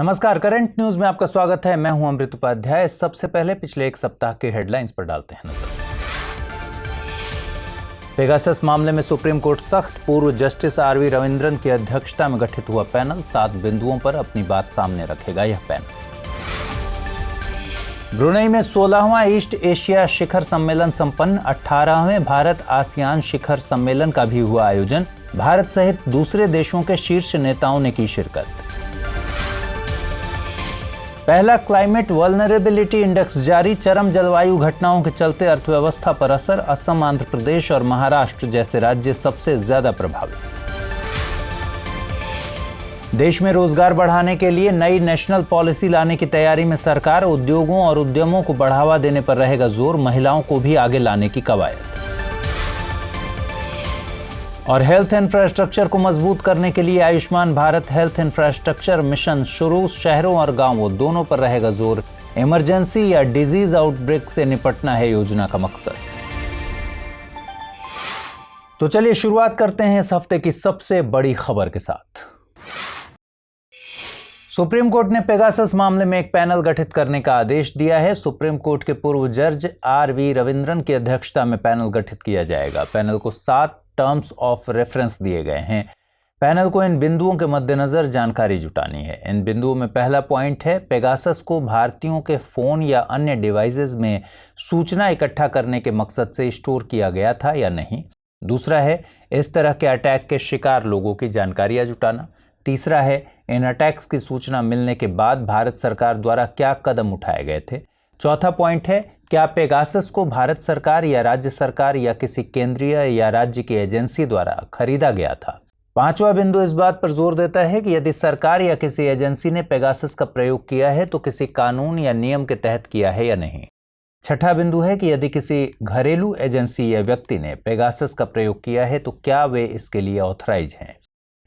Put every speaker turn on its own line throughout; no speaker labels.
नमस्कार, current news में आपका स्वागत है। मैं हूं अमृत उपाध्याय। सबसे पहले पिछले एक सप्ताह के हेडलाइंस पर डालते हैं नजर। पेगासस मामले में सुप्रीम कोर्ट सख्त। पूर्व जस्टिस आरवी रविंद्रन की अध्यक्षता में गठित हुआ पैनल 7 बिंदुओं पर अपनी बात सामने रखेगा। यह पैनल ब्रुनेई में 16वां ईस्ट एशिया शिखर सम्मेलन संपन्न। 18वें भारत आसियान शिखर सम्मेलन का भी हुआ आयोजन। भारत सहित दूसरे देशों के शीर्ष नेताओं ने की शिरकत। पहला क्लाइमेट वल्नरेबिलिटी इंडेक्स जारी। चरम जलवायु घटनाओं के चलते अर्थव्यवस्था पर असर। असम, आंध्र प्रदेश और महाराष्ट्र जैसे राज्य सबसे ज्यादा प्रभावित। देश में रोजगार बढ़ाने के लिए नई नेशनल पॉलिसी लाने की तैयारी में सरकार। उद्योगों और उद्यमों को बढ़ावा देने पर रहेगा जोर। महिलाओं को भी आगे लाने की कवायद। और हेल्थ इंफ्रास्ट्रक्चर को मजबूत करने के लिए Ayushman Bharat health infrastructure mission शुरू। शहरों और गांवों दोनों पर रहेगा जोर। इमरजेंसी या डिजीज आउटब्रेक से निपटना है योजना का मकसद। तो चलिए शुरुआत करते हैं इस हफ्ते की सबसे बड़ी खबर के साथ। सुप्रीम कोर्ट ने पेगासस मामले में एक पैनल गठित करने का आदेश दिया है। सुप्रीम कोर्ट के पूर्व जज आरवी रविंद्रन की अध्यक्षता में पैनल गठित किया जाएगा। पैनल को 7 टर्म्स ऑफ रेफरेंस दिए गए हैं। पैनल को इन बिंदुओं के मद्देनजर जानकारी जुटानी है। इन बिंदुओं में पहला पॉइंट है, पेगासस को भारतीयों के फोन या अन्य डिवाइसेस में सूचना इकट्ठा करने के मकसद से स्टोर किया गया था या नहीं। दूसरा है, इस तरह के अटैक के शिकार लोगों की जानकारियां जुटाना। तीसरा है, इन अटैक्स की सूचना मिलने के बाद भारत सरकार द्वारा क्या कदम उठाए गए थे। चौथा पॉइंट है, क्या पेगासस को भारत सरकार या राज्य सरकार या किसी केंद्रीय या राज्य की एजेंसी द्वारा खरीदा गया था। पांचवा बिंदु इस बात पर जोर देता है कि यदि सरकार या किसी एजेंसी ने पेगासस का प्रयोग किया है तो किसी कानून या नियम के तहत किया है या नहीं। छठा बिंदु है कि यदि किसी घरेलू एजेंसी या व्यक्ति ने पेगासस का प्रयोग किया है तो क्या वे इसके लिए ऑथराइज हैं।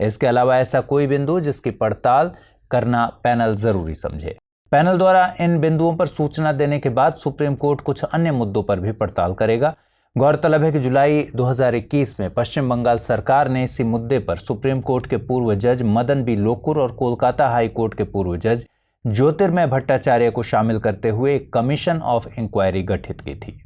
इसके अलावा ऐसा कोई बिंदु जिसकी पड़ताल करना पैनल जरूरी समझे। पैनल द्वारा इन बिंदुओं पर सूचना देने के बाद सुप्रीम कोर्ट कुछ अन्य मुद्दों पर भी पड़ताल करेगा। गौरतलब है कि जुलाई 2021 में पश्चिम बंगाल सरकार ने इसी मुद्दे पर सुप्रीम कोर्ट के पूर्व जज मदन बी लोकुर और कोलकाता हाई कोर्ट के पूर्व जज ज्योतिर्मय भट्टाचार्य को शामिल करते हुए एक कमीशन ऑफ इंक्वायरी गठित की थी।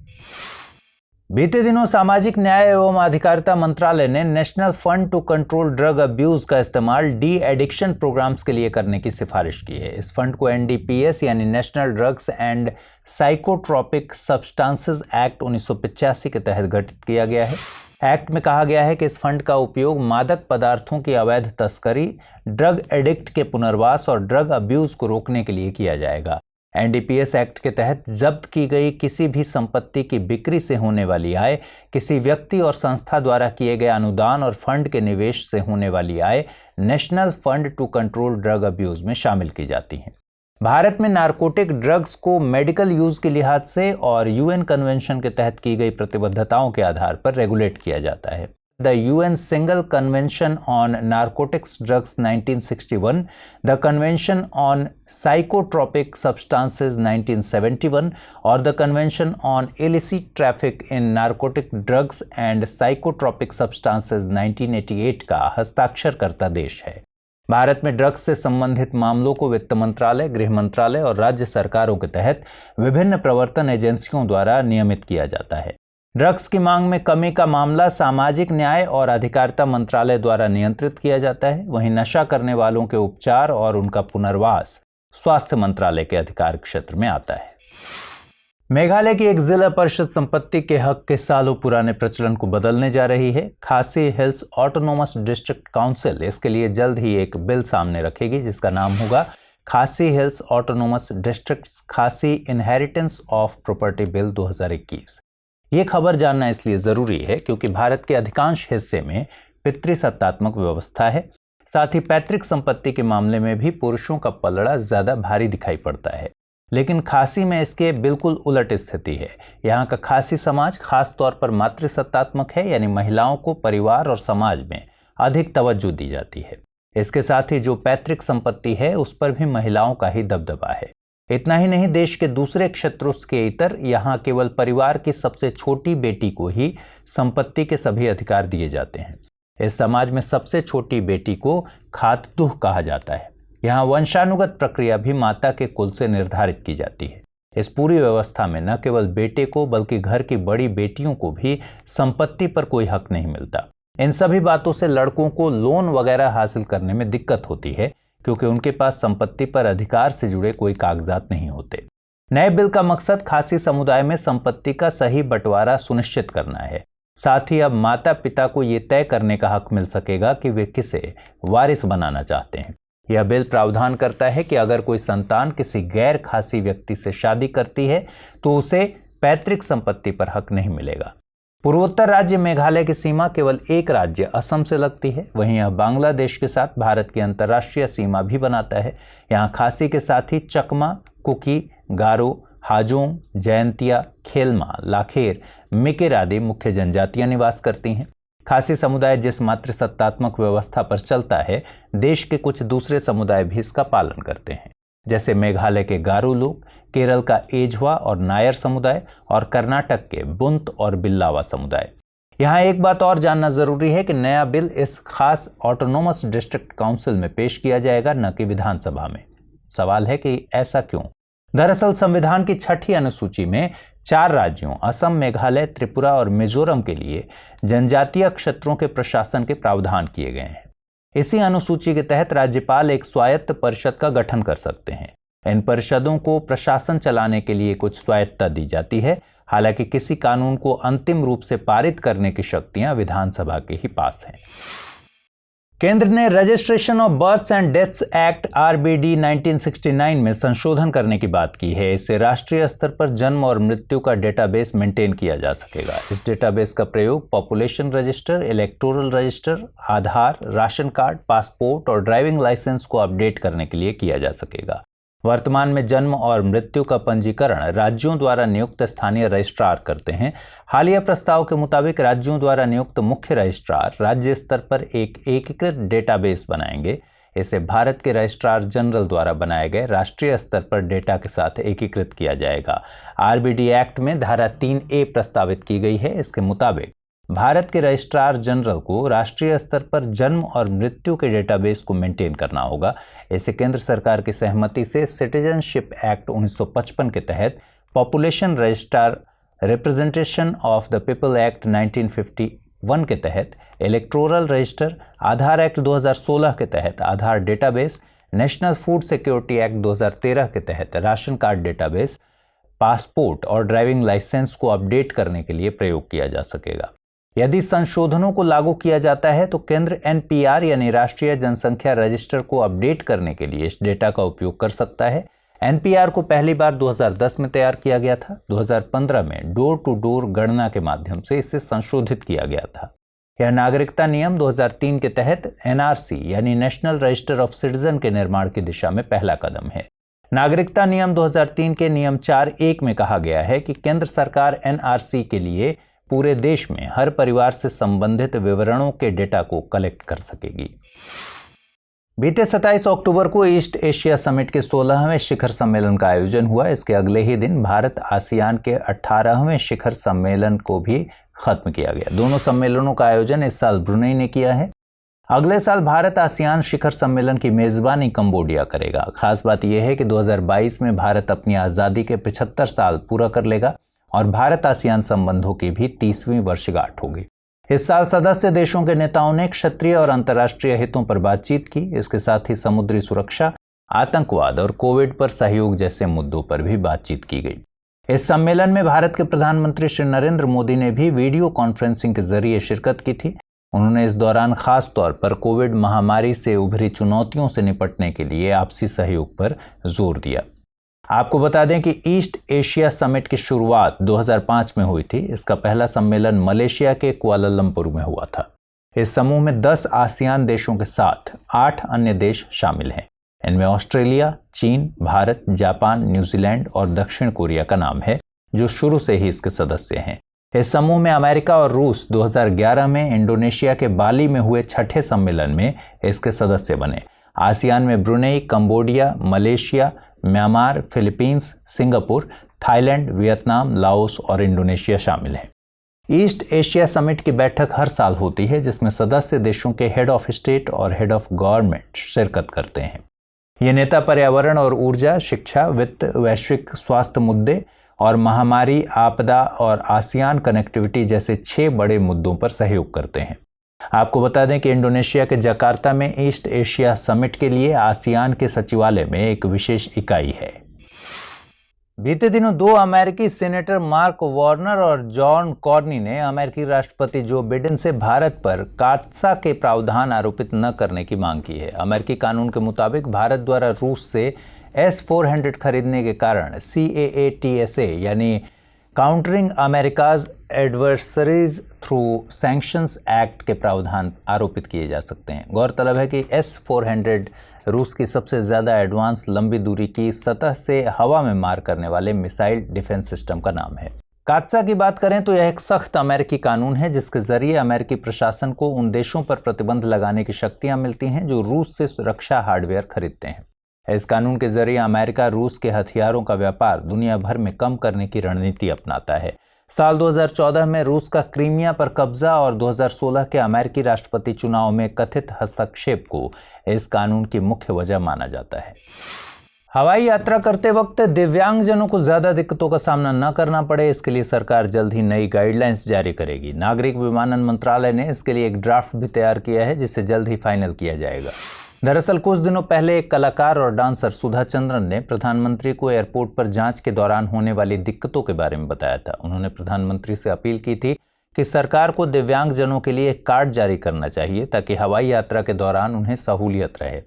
बीते दिनों सामाजिक न्याय एवं अधिकारिता मंत्रालय ने national fund to control drug abuse का इस्तेमाल डी एडिक्शन प्रोग्राम्स के लिए करने की सिफारिश की है। इस फंड को एनडीपीएस यानी national drugs and psychotropic substances act 1985 के तहत गठित किया गया है। एक्ट में कहा गया है कि इस फंड का उपयोग मादक पदार्थों की अवैध तस्करी, ड्रग एडिक्ट के पुनर्वास और ड्रग अब्यूज को रोकने के लिए किया जाएगा। एनडीपीएस एक्ट के तहत जब्त की गई किसी भी संपत्ति की बिक्री से होने वाली आय, किसी व्यक्ति और संस्था द्वारा किए गए अनुदान और फंड के निवेश से होने वाली आय national fund to control drug abuse में शामिल की जाती है। भारत में नारकोटिक ड्रग्स को मेडिकल यूज के लिहाज से और यूएन कन्वेंशन के तहत की गई प्रतिबद्धताओं के आधार पर रेगुलेट किया जाता है। The UN Single Convention on Narcotics Drugs 1961, the Convention on Psychotropic Substances 1971 और the Convention on Illicit Traffic in Narcotic Drugs and Psychotropic Substances 1988 का हस्ताक्षरकर्ता देश है। भारत में ड्रग्स से संबंधित मामलों को वित्त मंत्रालय, गृह मंत्रालय और राज्य सरकारों के तहत विभिन्न प्रवर्तन एजेंसियों द्वारा नियमित किया जाता है। ड्रग्स की मांग में कमी का मामला सामाजिक न्याय और अधिकारिता मंत्रालय द्वारा नियंत्रित किया जाता है। वहीं नशा करने वालों के उपचार और उनका पुनर्वास स्वास्थ्य मंत्रालय के अधिकार क्षेत्र में आता है। मेघालय की एक जिला परिषद संपत्ति के हक के सालों पुराने प्रचलन को बदलने जा रही है। खासी हिल्स ऑटोनोमस डिस्ट्रिक्ट काउंसिल इसके लिए जल्द ही एक बिल सामने रखेगी जिसका नाम होगा खासी हिल्स ऑटोनोमस डिस्ट्रिक्ट खासी इनहेरिटेंस ऑफ प्रॉपर्टी बिल 2021। ये खबर जानना इसलिए जरूरी है क्योंकि भारत के अधिकांश हिस्से में पितृसत्तात्मक व्यवस्था है। साथ ही पैतृक संपत्ति के मामले में भी पुरुषों का पलड़ा ज्यादा भारी दिखाई पड़ता है। लेकिन खासी में इसके बिल्कुल उलट स्थिति है। यहाँ का खासी समाज खास तौर पर मातृसत्तात्मक है, यानी महिलाओं को परिवार और समाज में अधिक तवज्जो दी जाती है। इसके साथ ही जो पैतृक संपत्ति है उस पर भी महिलाओं का ही दबदबा है। इतना ही नहीं, देश के दूसरे क्षेत्रों के इतर यहाँ केवल परिवार की सबसे छोटी बेटी को ही संपत्ति के सभी अधिकार दिए जाते हैं। इस समाज में सबसे छोटी बेटी को खातदुह कहा जाता है। यहाँ वंशानुगत प्रक्रिया भी माता के कुल से निर्धारित की जाती है। इस पूरी व्यवस्था में न केवल बेटे को बल्कि घर की बड़ी बेटियों को भी संपत्ति पर कोई हक नहीं मिलता। इन सभी बातों से लड़कों को लोन वगैरह हासिल करने में दिक्कत होती है, क्योंकि उनके पास संपत्ति पर अधिकार से जुड़े कोई कागजात नहीं होते। नए बिल का मकसद खासी समुदाय में संपत्ति का सही बंटवारा सुनिश्चित करना है। साथ ही अब माता पिता को ये तय करने का हक मिल सकेगा कि वे किसे वारिस बनाना चाहते हैं। यह बिल प्रावधान करता है कि अगर कोई संतान किसी गैर खासी व्यक्ति से शादी करती है तो उसे पैतृक संपत्ति पर हक नहीं मिलेगा। पूर्वोत्तर राज्य मेघालय की सीमा केवल एक राज्य असम से लगती है। वहीं यह बांग्लादेश के साथ भारत की अंतर्राष्ट्रीय सीमा भी बनाता है। यहाँ खासी के साथ ही चकमा, कुकी, गारो, हाजोंग, जयंतिया, खेलमा, लाखेर, मिकिर आदि मुख्य जनजातियां निवास करती हैं। खासी समुदाय जिस मातृसत्तात्मक व्यवस्था पर चलता है, देश के कुछ दूसरे समुदाय भी इसका पालन करते हैं, जैसे मेघालय के गारो लोग, केरल का एझवा और नायर समुदाय और कर्नाटक के बुंत और बिल्लावा समुदाय। यहाँ एक बात और जानना जरूरी है कि नया बिल इस खास ऑटोनोमस डिस्ट्रिक्ट काउंसिल में पेश किया जाएगा, न कि विधानसभा में। सवाल है कि ऐसा क्यों? दरअसल संविधान की 6ठी अनुसूची में 4 राज्यों असम, मेघालय, त्रिपुरा और मिजोरम के लिए जनजातीय क्षेत्रों के प्रशासन के प्रावधान किए गए हैं। इसी अनुसूची के तहत राज्यपाल एक स्वायत्त परिषद का गठन कर सकते हैं। इन परिषदों को प्रशासन चलाने के लिए कुछ स्वायत्तता दी जाती है। हालांकि किसी कानून को अंतिम रूप से पारित करने की शक्तियां विधानसभा के ही पास हैं। केंद्र ने registration of births and deaths act RBD 1969 में संशोधन करने की बात की है। इससे राष्ट्रीय स्तर पर जन्म और मृत्यु का डेटाबेस मेंटेन किया जा सकेगा। इस डेटाबेस का प्रयोग पॉपुलेशन रजिस्टर, इलेक्टोरल रजिस्टर, आधार, राशन कार्ड, पासपोर्ट और ड्राइविंग लाइसेंस को अपडेट करने के लिए किया जा सकेगा। वर्तमान में जन्म और मृत्यु का पंजीकरण राज्यों द्वारा नियुक्त स्थानीय रजिस्ट्रार करते हैं। हालिया प्रस्ताव के मुताबिक राज्यों द्वारा नियुक्त मुख्य रजिस्ट्रार राज्य स्तर पर एक एकीकृत डेटाबेस बनाएंगे। इसे भारत के रजिस्ट्रार जनरल द्वारा बनाए गए राष्ट्रीय स्तर पर डेटा के साथ एकीकृत किया जाएगा। RBD एक्ट में धारा 3A प्रस्तावित की गई है। इसके मुताबिक भारत के रजिस्ट्रार जनरल को राष्ट्रीय स्तर पर जन्म और मृत्यु के डेटाबेस को मेंटेन करना होगा। इसे केंद्र सरकार की सहमति से सिटीजनशिप एक्ट 1955 के तहत population registrar representation of the people act 1951 के तहत इलेक्टोरल रजिस्टर, आधार एक्ट 2016 के तहत Aadhaar database, national food security act 2013 के तहत राशन कार्ड डेटाबेस, पासपोर्ट और ड्राइविंग लाइसेंस को अपडेट करने के लिए प्रयोग किया जा सकेगा। यदि संशोधनों को लागू किया जाता है तो केंद्र NPR यानी राष्ट्रीय जनसंख्या रजिस्टर को अपडेट करने के लिए इस डेटा का उपयोग कर सकता है। NPR को पहली बार 2010 में तैयार किया गया था। 2015 में डोर टू डोर गणना के माध्यम से इसे संशोधित किया गया था। यह नागरिकता नियम 2003 के तहत NRC यानी नेशनल रजिस्टर ऑफ सिटीजन के निर्माण की दिशा में पहला कदम है। नागरिकता नियम 2003 के नियम 4(1) में कहा गया है कि केंद्र सरकार NRC के लिए पूरे देश में हर परिवार से संबंधित विवरणों के डेटा को कलेक्ट कर सकेगी। बीते 27 अक्टूबर को ईस्ट एशिया समिट के 16वें शिखर सम्मेलन का आयोजन हुआ। इसके अगले ही दिन भारत आसियान के 18वें शिखर सम्मेलन को भी खत्म किया गया। दोनों सम्मेलनों का आयोजन इस साल ब्रुनेई ने किया है। अगले साल भारत आसियान शिखर सम्मेलन की मेजबानी कंबोडिया करेगा। खास बात यह है कि 2022 में भारत अपनी आज़ादी के 75 साल पूरा कर लेगा और भारत आसियान संबंधों की भी 30वीं वर्षगांठ होगी। इस साल सदस्य देशों के नेताओं ने क्षेत्रीय और अंतर्राष्ट्रीय हितों पर बातचीत की। इसके साथ ही समुद्री सुरक्षा, आतंकवाद और कोविड पर सहयोग जैसे मुद्दों पर भी बातचीत की गई। इस सम्मेलन में भारत के प्रधानमंत्री श्री नरेंद्र मोदी ने भी वीडियो कॉन्फ्रेंसिंग के जरिए शिरकत की थी। उन्होंने इस दौरान खास तौर पर कोविड महामारी से उभरी चुनौतियों से निपटने के लिए आपसी सहयोग पर जोर दिया। आपको बता दें कि ईस्ट एशिया समिट की शुरुआत 2005 में हुई थी। इसका पहला सम्मेलन मलेशिया के कुआलालंपुर में हुआ था। इस समूह में 10 आसियान देशों के साथ 8 अन्य देश शामिल हैं। इनमें ऑस्ट्रेलिया, चीन, भारत, जापान, न्यूजीलैंड और दक्षिण कोरिया का नाम है, जो शुरू से ही इसके सदस्य हैं। इस समूह में अमेरिका और रूस 2011 में इंडोनेशिया के बाली में हुए 6ठे सम्मेलन में इसके सदस्य बने। आसियान में Brunei, Cambodia, Malaysia, Myanmar, Philippines, Singapore, Thailand, Vietnam, Laos और इंडोनेशिया शामिल हैं। ईस्ट एशिया समिट की बैठक हर साल होती है, जिसमें सदस्य देशों के हेड ऑफ स्टेट और हेड ऑफ गवर्नमेंट शिरकत करते हैं। ये नेता पर्यावरण और ऊर्जा, शिक्षा, वित्त, वैश्विक स्वास्थ्य मुद्दे और महामारी, आपदा और आसियान कनेक्टिविटी जैसे 6 बड़े मुद्दों पर सहयोग करते हैं। आपको बता दें कि इंडोनेशिया के जकार्ता में ईस्ट एशिया समिट के लिए आसियान के सचिवालय में एक विशेष इकाई है। बीते दिनों 2 अमेरिकी सीनेटर मार्क वार्नर और जॉन कॉर्नी ने अमेरिकी राष्ट्रपति जो बाइडेन से भारत पर काटसा के प्रावधान आरोपित न करने की मांग की है। अमेरिकी कानून के मुताबिक भारत द्वारा रूस से S-400 खरीदने के कारण CAATSA यानी countering America's adversaries through sanctions act के प्रावधान आरोपित किए जा सकते हैं। गौरतलब है कि S-400 रूस की सबसे ज़्यादा एडवांस लंबी दूरी की सतह से हवा में मार करने वाले मिसाइल डिफेंस सिस्टम का नाम है। काटसा की बात करें तो यह एक सख्त अमेरिकी कानून है जिसके जरिए अमेरिकी प्रशासन को उन देशों पर प्रतिबंध लगाने की शक्तियां मिलती हैं जो रूस से सुरक्षा हार्डवेयर खरीदते हैं। इस कानून के जरिए अमेरिका रूस के हथियारों का व्यापार दुनिया भर में कम करने की रणनीति अपनाता है। साल 2014 में रूस का क्रीमिया पर कब्जा और 2016 के अमेरिकी राष्ट्रपति चुनाव में कथित हस्तक्षेप को इस कानून की मुख्य वजह माना जाता है। हवाई यात्रा करते वक्त दिव्यांगजनों को ज्यादा दिक्कतों का सामना न करना पड़े, इसके लिए सरकार जल्द ही नई गाइडलाइंस जारी करेगी। नागरिक विमानन मंत्रालय ने इसके लिए एक ड्राफ्ट भी तैयार किया है जिसे जल्द ही फाइनल किया जाएगा। दरअसल कुछ दिनों पहले एक कलाकार और डांसर सुधा चंद्रन ने प्रधानमंत्री को एयरपोर्ट पर जांच के दौरान होने वाली दिक्कतों के बारे में बताया था। उन्होंने प्रधानमंत्री से अपील की थी कि सरकार को दिव्यांगजनों के लिए एक कार्ड जारी करना चाहिए ताकि हवाई यात्रा के दौरान उन्हें सहूलियत रहे।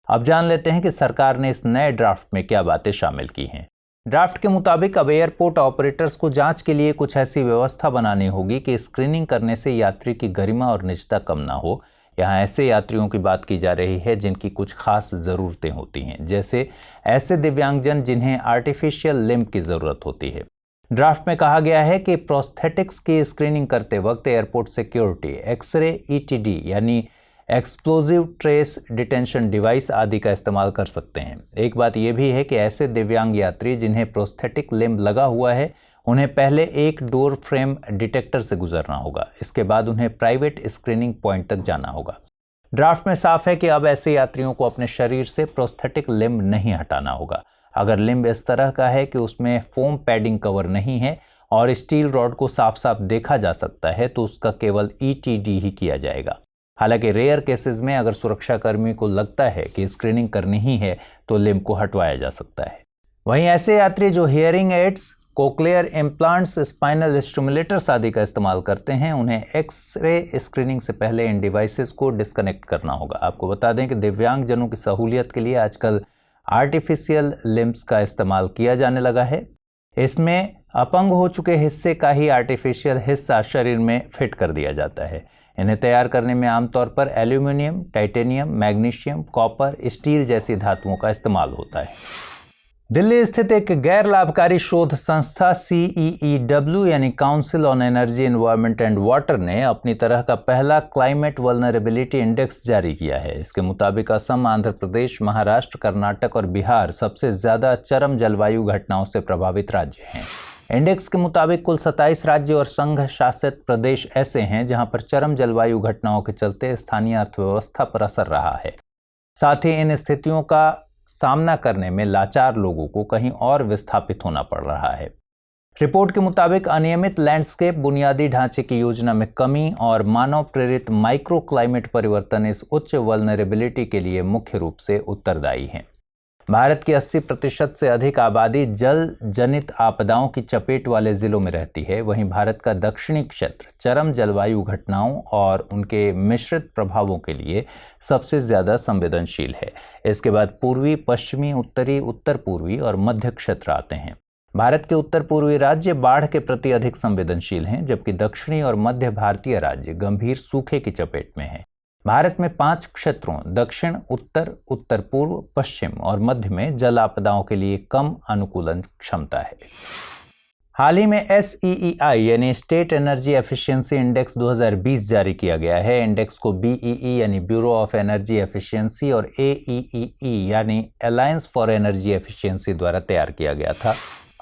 अब जान लेते हैं कि सरकार ने इस नए ड्राफ्ट में क्या बातें शामिल की हैं। ड्राफ्ट के मुताबिक अब एयरपोर्ट ऑपरेटर्स को जांच के लिए कुछ ऐसी व्यवस्था बनानी होगी कि स्क्रीनिंग करने से यात्री की गरिमा और निजता कम ना हो। यहाँ ऐसे यात्रियों की बात की जा रही है जिनकी कुछ खास ज़रूरतें होती हैं, जैसे ऐसे दिव्यांगजन जिन्हें आर्टिफिशियल लिम्ब की ज़रूरत होती है। ड्राफ्ट में कहा गया है कि प्रोस्थेटिक्स की स्क्रीनिंग करते वक्त एयरपोर्ट सिक्योरिटी एक्सरे ETD यानी एक्सप्लोजिव ट्रेस डिटेंशन डिवाइस आदि का इस्तेमाल कर सकते हैं। एक बात यह भी है कि ऐसे दिव्यांग यात्री जिन्हें प्रोस्थेटिक लिम्ब लगा हुआ है उन्हें पहले एक डोर फ्रेम डिटेक्टर से गुजरना होगा। इसके बाद उन्हें प्राइवेट स्क्रीनिंग पॉइंट तक जाना होगा। ड्राफ्ट में साफ है कि अब ऐसे यात्रियों को अपने शरीर से प्रोस्थेटिक लिम्ब नहीं हटाना होगा। अगर लिम्ब इस तरह का है कि उसमें फोम पैडिंग कवर नहीं है और स्टील रॉड को साफ साफ देखा जा सकता है तो उसका केवल ETD ही किया जाएगा। हालांकि रेयर केसेस में अगर सुरक्षाकर्मी को लगता है कि स्क्रीनिंग करनी ही है तो लिम्ब को हटवाया जा सकता है। वहीं ऐसे यात्री जो hearing aids, cochlear implants, spinal stimulators आदि का इस्तेमाल करते हैं उन्हें एक्सरे स्क्रीनिंग से पहले इन डिवाइसेस को डिस्कनेक्ट करना होगा। आपको बता दें कि दिव्यांगजनों की सहूलियत के लिए आजकल आर्टिफिशियल लिम्ब्स का इस्तेमाल किया जाने लगा है। इसमें अपंग हो चुके हिस्से का ही आर्टिफिशियल हिस्सा शरीर में फिट कर दिया जाता है। इन्हें तैयार करने में आमतौर पर aluminium, titanium, magnesium, copper, steel जैसी धातुओं का इस्तेमाल होता है। दिल्ली स्थित एक गैर लाभकारी शोध संस्था CEEW यानी council on energy, environment and water ने अपनी तरह का पहला क्लाइमेट वल्नरेबिलिटी इंडेक्स जारी किया है। इसके मुताबिक असम, आंध्र प्रदेश, महाराष्ट्र, कर्नाटक और बिहार सबसे ज्यादा चरम जलवायु घटनाओं से प्रभावित राज्य हैं। इंडेक्स के मुताबिक कुल 27 राज्य और संघ शासित प्रदेश ऐसे हैं जहां पर चरम जलवायु घटनाओं के चलते स्थानीय अर्थव्यवस्था पर असर रहा है। साथ ही इन स्थितियों का सामना करने में लाचार लोगों को कहीं और विस्थापित होना पड़ रहा है। रिपोर्ट के मुताबिक अनियमित लैंडस्केप, बुनियादी ढांचे की योजना में कमी और मानव प्रेरित माइक्रो क्लाइमेट परिवर्तन इस उच्च वल्नरेबिलिटी के लिए मुख्य रूप से उत्तरदायी हैं। भारत की 80% से अधिक आबादी जल जनित आपदाओं की चपेट वाले जिलों में रहती है। वहीं भारत का दक्षिणी क्षेत्र चरम जलवायु घटनाओं और उनके मिश्रित प्रभावों के लिए सबसे ज्यादा संवेदनशील है। इसके बाद पूर्वी, पश्चिमी, उत्तरी, उत्तर पूर्वी और मध्य क्षेत्र आते हैं। भारत के उत्तर पूर्वी राज्य बाढ़ के प्रति अधिक संवेदनशील हैं, जबकि दक्षिणी और मध्य भारतीय राज्य गंभीर सूखे की चपेट में हैं। भारत में 5 क्षेत्रों दक्षिण, उत्तर, उत्तर पूर्व, पश्चिम और मध्य में जल आपदाओं के लिए कम अनुकूलन क्षमता है। हाल ही में SEEI यानी स्टेट एनर्जी एफिशिएंसी इंडेक्स 2020 जारी किया गया है। इंडेक्स को BEE यानी ब्यूरो ऑफ एनर्जी एफिशिएंसी और AEEE यानी अलायंस फॉर एनर्जी एफिशिएंसी द्वारा तैयार किया गया था।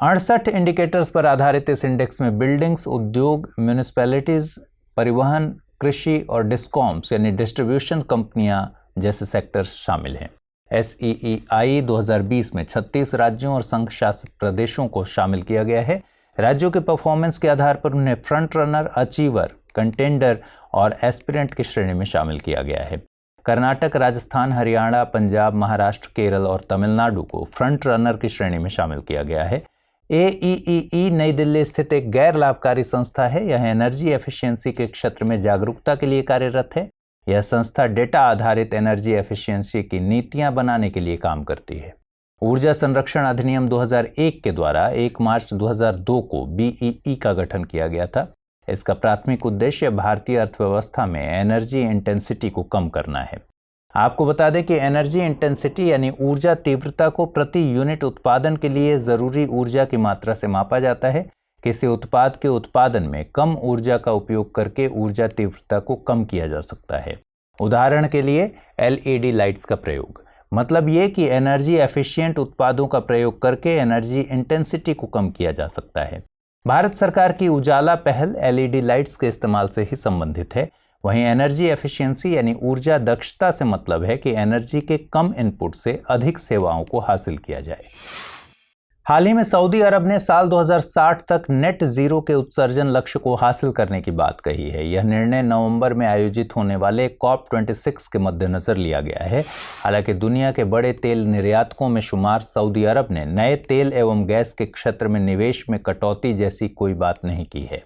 68 इंडिकेटर्स पर आधारित इस इंडेक्स में बिल्डिंग्स, उद्योग, म्यूनिसिपैलिटीज, परिवहन, कृषि और डिस्कॉम्स यानी डिस्ट्रीब्यूशन कंपनियां जैसे सेक्टर्स शामिल हैं। SEEI 2020 में 36 राज्यों और संघ शासित प्रदेशों को शामिल किया गया है। राज्यों के परफॉर्मेंस के आधार पर उन्हें फ्रंट रनर, अचीवर, कंटेंडर और एस्पिरेंट की श्रेणी में शामिल किया गया है। कर्नाटक, राजस्थान, हरियाणा, पंजाब, महाराष्ट्र, केरल और तमिलनाडु को फ्रंट रनर की श्रेणी में शामिल किया गया है। AEEE नई दिल्ली स्थित एक गैर लाभकारी संस्था है। यह एनर्जी एफिशिएंसी के क्षेत्र में जागरूकता के लिए कार्यरत है। यह संस्था डेटा आधारित एनर्जी एफिशिएंसी की नीतियां बनाने के लिए काम करती है। ऊर्जा संरक्षण अधिनियम 2001 के द्वारा 1 मार्च 2002 को BEE का गठन किया गया था। इसका प्राथमिक उद्देश्य भारतीय अर्थव्यवस्था में एनर्जी इंटेंसिटी को कम करना है। आपको बता दें कि एनर्जी इंटेंसिटी यानी ऊर्जा तीव्रता को प्रति यूनिट उत्पादन के लिए जरूरी ऊर्जा की मात्रा से मापा जाता है। किसी उत्पाद के उत्पादन में कम ऊर्जा का उपयोग करके ऊर्जा तीव्रता को कम किया जा सकता है। उदाहरण के लिए LED लाइट्स का प्रयोग। मतलब ये कि एनर्जी एफिशिएंट उत्पादों का प्रयोग करके एनर्जी इंटेंसिटी को कम किया जा सकता है। भारत सरकार की उजाला पहल LED लाइट्स के इस्तेमाल से ही संबंधित है। वहीं एनर्जी एफिशिएंसी यानी ऊर्जा दक्षता से मतलब है कि एनर्जी के कम इनपुट से अधिक सेवाओं को हासिल किया जाए। हाल ही में सऊदी अरब ने साल 2060 तक नेट जीरो के उत्सर्जन लक्ष्य को हासिल करने की बात कही है। यह निर्णय नवंबर में आयोजित होने वाले COP26 के मद्देनजर लिया गया है। हालांकि दुनिया के बड़े तेल निर्यातकों में शुमार सऊदी अरब ने नए तेल एवं गैस के क्षेत्र में निवेश में कटौती जैसी कोई बात नहीं की है।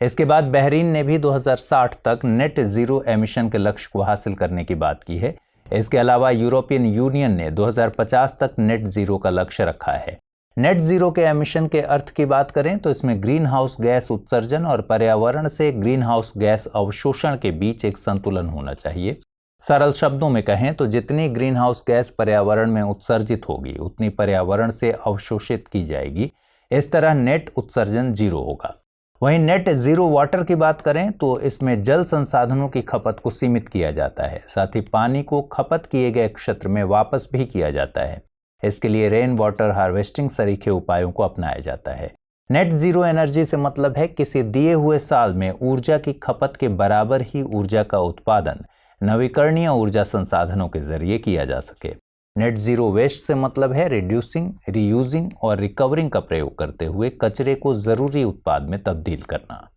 इसके बाद बहरीन ने भी 2060 तक नेट जीरो एमिशन के लक्ष्य को हासिल करने की बात की है। इसके अलावा यूरोपियन यूनियन ने 2050 तक नेट जीरो का लक्ष्य रखा है। नेट जीरो के एमिशन के अर्थ की बात करें तो इसमें ग्रीन हाउस गैस उत्सर्जन और पर्यावरण से ग्रीन हाउस गैस अवशोषण के बीच एक संतुलन होना चाहिए। सरल शब्दों में कहें तो जितनी ग्रीन हाउस गैस पर्यावरण में उत्सर्जित होगी उतनी पर्यावरण से अवशोषित की जाएगी। इस तरह नेट उत्सर्जन जीरो होगा। वहीं नेट जीरो वाटर की बात करें तो इसमें जल संसाधनों की खपत को सीमित किया जाता है। साथ ही पानी को खपत किए गए क्षेत्र में वापस भी किया जाता है। इसके लिए रेन वाटर हार्वेस्टिंग सरीखे उपायों को अपनाया जाता है। नेट जीरो एनर्जी से मतलब है किसी दिए हुए साल में ऊर्जा की खपत के बराबर ही ऊर्जा का उत्पादन नवीकरणीय ऊर्जा संसाधनों के जरिए किया जा सके। नेट जीरो वेस्ट से मतलब है रिड्यूसिंग, रीयूजिंग और रिकवरिंग का प्रयोग करते हुए कचरे को जरूरी उत्पाद में तब्दील करना।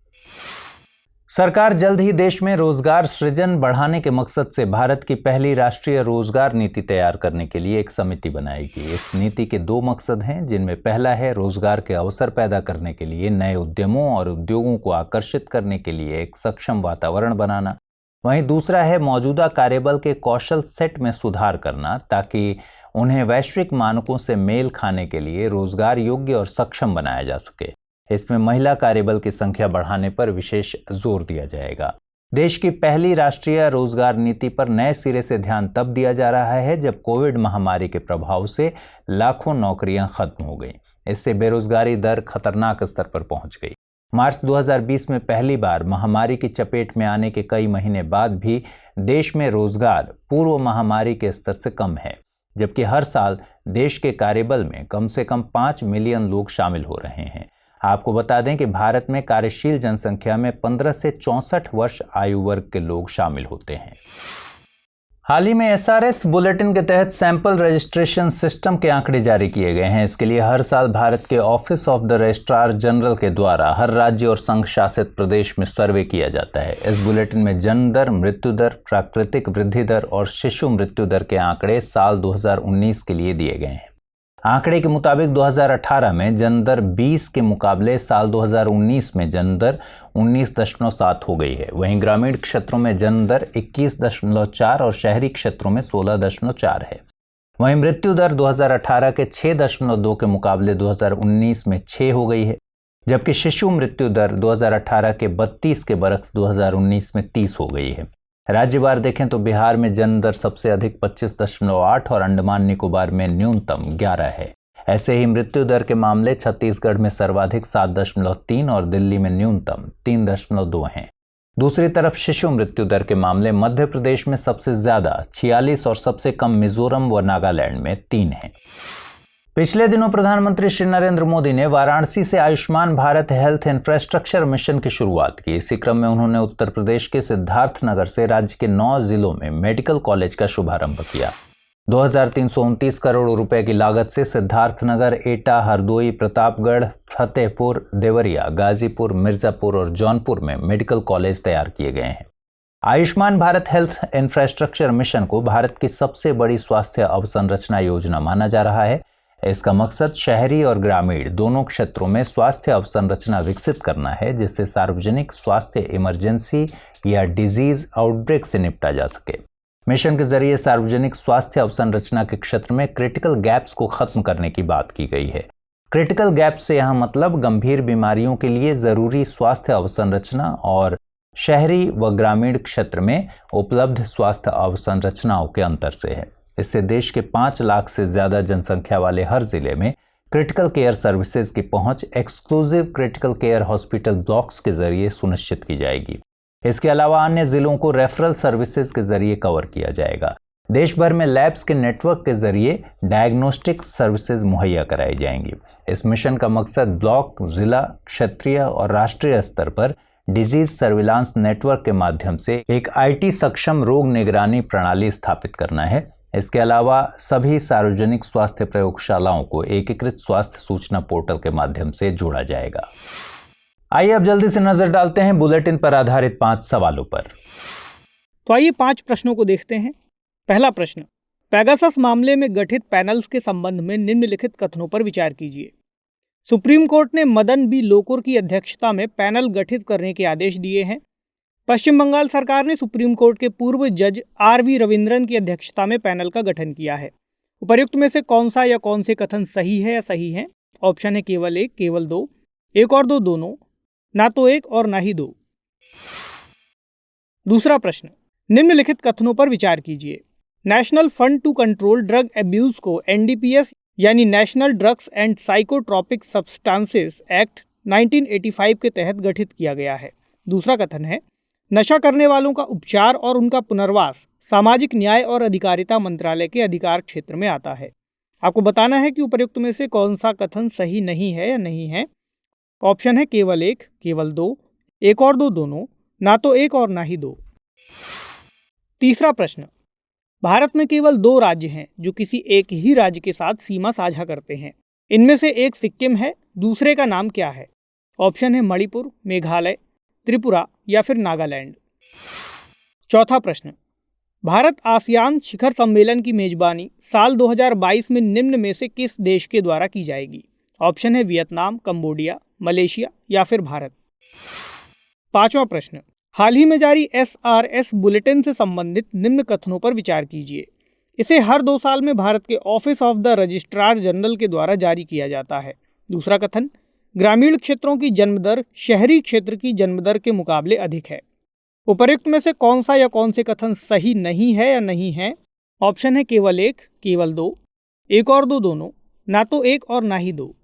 सरकार जल्द ही देश में रोजगार सृजन बढ़ाने के मकसद से भारत की पहली राष्ट्रीय रोजगार नीति तैयार करने के लिए एक समिति बनाएगी। इस नीति के 2 मकसद हैं, जिनमें पहला है रोजगार के अवसर पैदा करने के लिए नए उद्यमों और उद्योगों को आकर्षित करने के लिए एक सक्षम वातावरण बनाना। वहीं दूसरा है मौजूदा कार्यबल के कौशल सेट में सुधार करना ताकि उन्हें वैश्विक मानकों से मेल खाने के लिए रोजगार योग्य और सक्षम बनाया जा सके। इसमें महिला कार्यबल की संख्या बढ़ाने पर विशेष जोर दिया जाएगा। देश की पहली राष्ट्रीय रोजगार नीति पर नए सिरे से ध्यान तब दिया जा रहा है जब कोविड महामारी के प्रभाव से लाखों नौकरियां खत्म हो गईं। इससे बेरोजगारी दर खतरनाक स्तर पर पहुंच गई। मार्च 2020 में पहली बार महामारी की चपेट में आने के कई महीने बाद भी देश में रोजगार पूर्व महामारी के स्तर से कम है, जबकि हर साल देश के कार्यबल में कम से कम 5 मिलियन लोग शामिल हो रहे हैं। आपको बता दें कि भारत में कार्यशील जनसंख्या में 15 से 64 वर्ष आयु वर्ग के लोग शामिल होते हैं। हाल ही में SRS बुलेटिन के तहत सैंपल रजिस्ट्रेशन सिस्टम के आंकड़े जारी किए गए हैं। इसके लिए हर साल भारत के office of the registrar general के द्वारा हर राज्य और संघ शासित प्रदेश में सर्वे किया जाता है। इस बुलेटिन में जन्म दर, मृत्यु दर, प्राकृतिक वृद्धि दर और शिशु मृत्यु दर के आंकड़े साल 2019 के लिए दिए गए हैं। आंकड़े के मुताबिक 2018 में जन्म दर 20 के मुकाबले साल 2019 में जन्म दर 19.7 हो गई है। वहीं ग्रामीण क्षेत्रों में जन्म दर 21.4 और शहरी क्षेत्रों में 16.4 है। वहीं मृत्यु दर 2018 के 6.2 के मुकाबले 2019 में 6 हो गई है, जबकि शिशु मृत्यु दर 2018 के 32 के बरक्स 2019 में 30 हो गई है। राज्यवार देखें तो बिहार में जन्म दर सबसे अधिक 25.8 और अंडमान निकोबार में न्यूनतम 11 है। ऐसे ही मृत्यु दर के मामले छत्तीसगढ़ में सर्वाधिक 7.3 और दिल्ली में न्यूनतम 3.2 हैं। दूसरी तरफ शिशु मृत्यु दर के मामले मध्य प्रदेश में सबसे ज्यादा 46 और सबसे कम मिजोरम व नागालैंड में 3 हैं। पिछले दिनों प्रधानमंत्री श्री नरेंद्र मोदी ने वाराणसी से Ayushman Bharat health infrastructure mission की शुरुआत की। इसी क्रम में उन्होंने उत्तर प्रदेश के सिद्धार्थनगर से राज्य के 9 जिलों में मेडिकल कॉलेज का शुभारंभ किया। 2329 करोड़ रुपए की लागत से सिद्धार्थनगर, एटा, हरदोई, प्रतापगढ़, फतेहपुर, देवरिया, गाजीपुर, मिर्जापुर और जौनपुर में मेडिकल कॉलेज तैयार किए गए हैं। Ayushman Bharat health infrastructure mission को भारत की सबसे बड़ी स्वास्थ्य अवसंरचना योजना माना जा रहा है। इसका मकसद शहरी और ग्रामीण दोनों क्षेत्रों में स्वास्थ्य अवसंरचना विकसित करना है, जिससे सार्वजनिक स्वास्थ्य इमरजेंसी या डिजीज आउटब्रेक से निपटा जा सके। मिशन के जरिए सार्वजनिक स्वास्थ्य अवसंरचना के क्षेत्र में क्रिटिकल गैप्स को खत्म करने की बात की गई है। क्रिटिकल गैप्स से यहाँ मतलब गंभीर बीमारियों के लिए जरूरी स्वास्थ्य अवसंरचना और शहरी व ग्रामीण क्षेत्र में उपलब्ध स्वास्थ्य अवसंरचनाओं के अंतर से है। इससे देश के 5 लाख से ज्यादा जनसंख्या वाले हर जिले में क्रिटिकल केयर सर्विसेज की पहुंच exclusive critical care hospital blocks के जरिए सुनिश्चित की जाएगी। इसके अलावा अन्य जिलों को रेफरल सर्विसेज के जरिए कवर किया जाएगा। देश भर में लैब्स के नेटवर्क के जरिए डायग्नोस्टिक सर्विसेज मुहैया कराई जाएंगी। इस मिशन का मकसद ब्लॉक, जिला, क्षेत्रीय और राष्ट्रीय स्तर पर डिजीज सर्विलांस नेटवर्क के माध्यम से एक IT सक्षम रोग निगरानी प्रणाली स्थापित करना है। इसके अलावा सभी सार्वजनिक स्वास्थ्य प्रयोगशालाओं को एकीकृत स्वास्थ्य सूचना पोर्टल के माध्यम से जोड़ा जाएगा। आइए अब जल्दी से नजर डालते हैं बुलेटिन पर आधारित 5 सवालों पर।
तो आइए 5 प्रश्नों को देखते हैं। पहला प्रश्न, पेगासस मामले में गठित पैनल्स के संबंध में निम्नलिखित कथनों पर विचार कीजिए। सुप्रीम कोर्ट ने मदन बी लोकुर की अध्यक्षता में पैनल गठित करने के आदेश दिए हैं। पश्चिम बंगाल सरकार ने सुप्रीम कोर्ट के पूर्व जज RV रविंद्रन की अध्यक्षता में पैनल का गठन किया है। उपर्युक्त में से कौन सा या कौन से कथन सही है या सही है? ऑप्शन है केवल 1, केवल 2, 1 और 2 दोनों, ना तो 1 और ना ही 2। दूसरा प्रश्न, निम्नलिखित कथनों पर विचार कीजिए। National fund to control drug abuse को NDPS यानी national drugs and psychotropic substances act 1985 के तहत गठित किया गया है। दूसरा कथन है, नशा करने वालों का उपचार और उनका पुनर्वास सामाजिक न्याय और अधिकारिता मंत्रालय के अधिकार क्षेत्र में आता है। आपको बताना है कि उपर्युक्त में से कौन सा कथन सही नहीं है या नहीं है। ऑप्शन है केवल 1, केवल 2, 1 और 2 दोनों, ना तो 1 और ना ही 2। तीसरा प्रश्न, भारत में केवल 2 राज्य हैं जो किसी एक ही राज्य के साथ सीमा साझा करते हैं। इनमें से एक सिक्किम है, दूसरे का नाम क्या है? ऑप्शन है मणिपुर, मेघालय, त्रिपुरा या फिर नागालैंड। चौथा प्रश्न, भारत आसियान शिखर सम्मेलन की मेजबानी साल 2022 में निम्न में से किस देश के द्वारा की जाएगी? ऑप्शन है वियतनाम, कंबोडिया, मलेशिया या फिर भारत। पांचवा प्रश्न, हाल ही में जारी SRS बुलेटिन से संबंधित निम्न कथनों पर विचार कीजिए। इसे हर 2 साल में भारत के office of the registrar general के द्वारा जारी किया जाता है। दूसरा कथन, ग्रामीण क्षेत्रों की जन्म दर शहरी क्षेत्र की जन्म दर के मुकाबले अधिक है। उपर्युक्त में से कौन सा या कौन से कथन सही नहीं है या नहीं है? ऑप्शन है केवल 1, केवल 2, 1 और 2 दोनों, ना तो 1 और ना ही 2।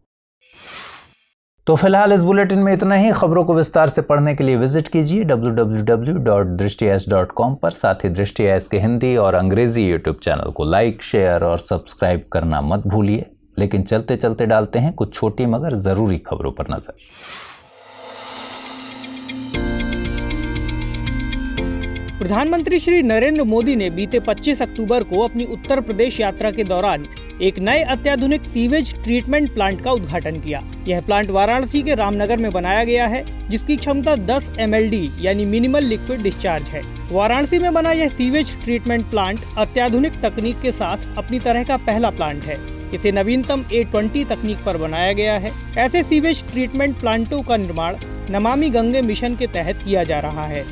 तो फिलहाल इस बुलेटिन में इतना ही। खबरों को विस्तार से पढ़ने के लिए विजिट कीजिए www.drishti.com पर। साथ ही दृष्टि एस के हिंदी और अंग्रेजी यूट्यूब चैनल को लाइक, शेयर और सब्सक्राइब करना मत भूलिए। लेकिन चलते चलते डालते हैं कुछ छोटी मगर जरूरी खबरों पर नजर।
प्रधानमंत्री श्री नरेंद्र मोदी ने बीते 25 अक्टूबर को अपनी उत्तर प्रदेश यात्रा के दौरान एक नए अत्याधुनिक सीवेज ट्रीटमेंट प्लांट का उद्घाटन किया। यह प्लांट वाराणसी के रामनगर में बनाया गया है, जिसकी क्षमता 10 MLD यानी मिनिमल लिक्विड डिस्चार्ज है। वाराणसी में बना यह सीवेज ट्रीटमेंट प्लांट अत्याधुनिक तकनीक के साथ अपनी तरह का पहला प्लांट है। इसे नवीनतम A20 तकनीक पर बनाया गया है। ऐसे सीवेज ट्रीटमेंट प्लांटों का निर्माण नमामि गंगे मिशन के तहत किया जा रहा है।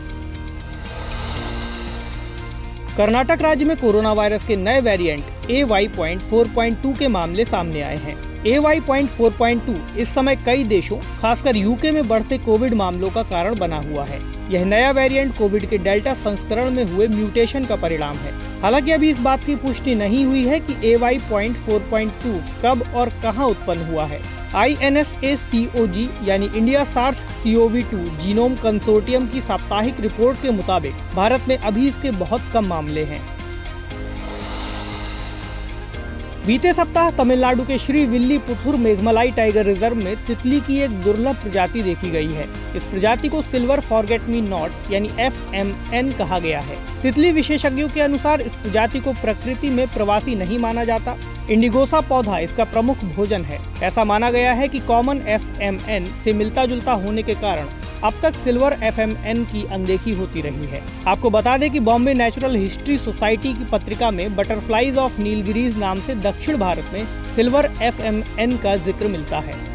कर्नाटक राज्य में कोरोना वायरस के नए वेरिएंट AY.4.2 के मामले सामने आए हैं। AY.4.2 इस समय कई देशों, खासकर UK में बढ़ते कोविड मामलों का कारण बना हुआ है। यह नया वेरिएंट कोविड के डेल्टा संस्करण में हुए म्यूटेशन का परिणाम है। हालांकि अभी इस बात की पुष्टि नहीं हुई है कि AY.4.2 कब और कहां उत्पन्न हुआ है। INSACOG यानी इंडिया SARS-CoV-2 जीनोम कंसोर्टियम की साप्ताहिक रिपोर्ट के मुताबिक भारत में अभी इसके बहुत कम मामले हैं। बीते सप्ताह तमिलनाडु के श्री विल्लीपुथुर मेघमलाई टाइगर रिजर्व में तितली की एक दुर्लभ प्रजाति देखी गई है। इस प्रजाति को सिल्वर फॉरगेट मी नॉट यानी FMN कहा गया है। तितली विशेषज्ञों के अनुसार इस प्रजाति को प्रकृति में प्रवासी नहीं माना जाता। इंडिगोसा पौधा इसका प्रमुख भोजन है। ऐसा माना गया है कि कॉमन FMN से मिलता जुलता होने के कारण अब तक सिल्वर FMN की अनदेखी होती रही है। आपको बता दें कि बॉम्बे नेचुरल हिस्ट्री सोसाइटी की पत्रिका में बटरफ्लाइज ऑफ नीलगिरीज नाम से दक्षिण भारत में सिल्वर FMN का जिक्र मिलता है।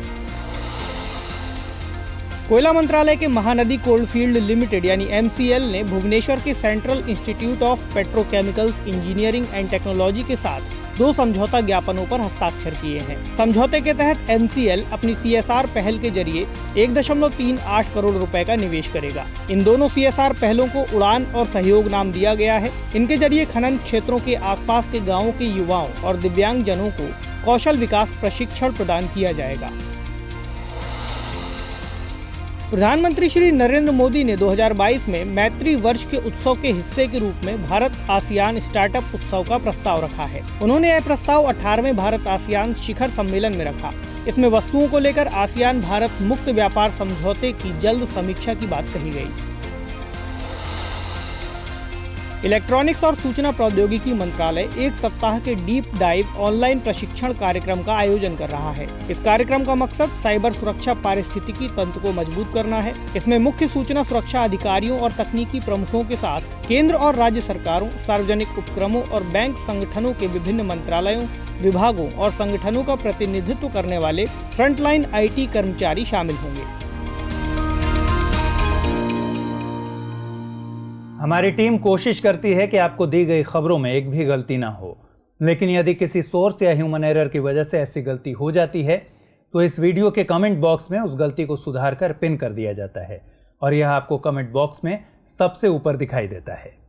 कोयला मंत्रालय के महानदी कोलफील्ड लिमिटेड यानी MCL ने भुवनेश्वर के central institute of petrochemicals engineering and technology के साथ 2 समझौता ज्ञापनों पर हस्ताक्षर किए हैं। समझौते के तहत MCL अपनी CSR पहल के जरिए 1.38 करोड़ रुपए का निवेश करेगा। इन दोनों CSR पहलों को उड़ान और सहयोग नाम दिया गया है। इनके जरिए खनन क्षेत्रों के आसपास के गाँवों के युवाओं और दिव्यांग जनों को कौशल विकास प्रशिक्षण प्रदान किया जाएगा। प्रधानमंत्री श्री नरेंद्र मोदी ने 2022 में मैत्री वर्ष के उत्सव के हिस्से के रूप में भारत आसियान स्टार्टअप उत्सव का प्रस्ताव रखा है। उन्होंने यह प्रस्ताव 18वें भारत आसियान शिखर सम्मेलन में रखा। इसमें वस्तुओं को लेकर आसियान भारत मुक्त व्यापार समझौते की जल्द समीक्षा की बात कही गई। इलेक्ट्रॉनिक्स और सूचना प्रौद्योगिकी मंत्रालय 1 सप्ताह के डीप डाइव ऑनलाइन प्रशिक्षण कार्यक्रम का आयोजन कर रहा है। इस कार्यक्रम का मकसद साइबर सुरक्षा पारिस्थितिकी तंत्र को मजबूत करना है। इसमें मुख्य सूचना सुरक्षा अधिकारियों और तकनीकी प्रमुखों के साथ केंद्र और राज्य सरकारों, सार्वजनिक उपक्रमों और बैंक संगठनों के विभिन्न मंत्रालयों, विभागों और संगठनों का प्रतिनिधित्व करने वाले फ्रंटलाइन IT कर्मचारी शामिल होंगे।
हमारी टीम कोशिश करती है कि आपको दी गई खबरों में एक भी गलती ना हो, लेकिन यदि किसी सोर्स या ह्यूमन एरर की वजह से ऐसी गलती हो जाती है तो इस वीडियो के कमेंट बॉक्स में उस गलती को सुधार कर पिन कर दिया जाता है और यह आपको कमेंट बॉक्स में सबसे ऊपर दिखाई देता है।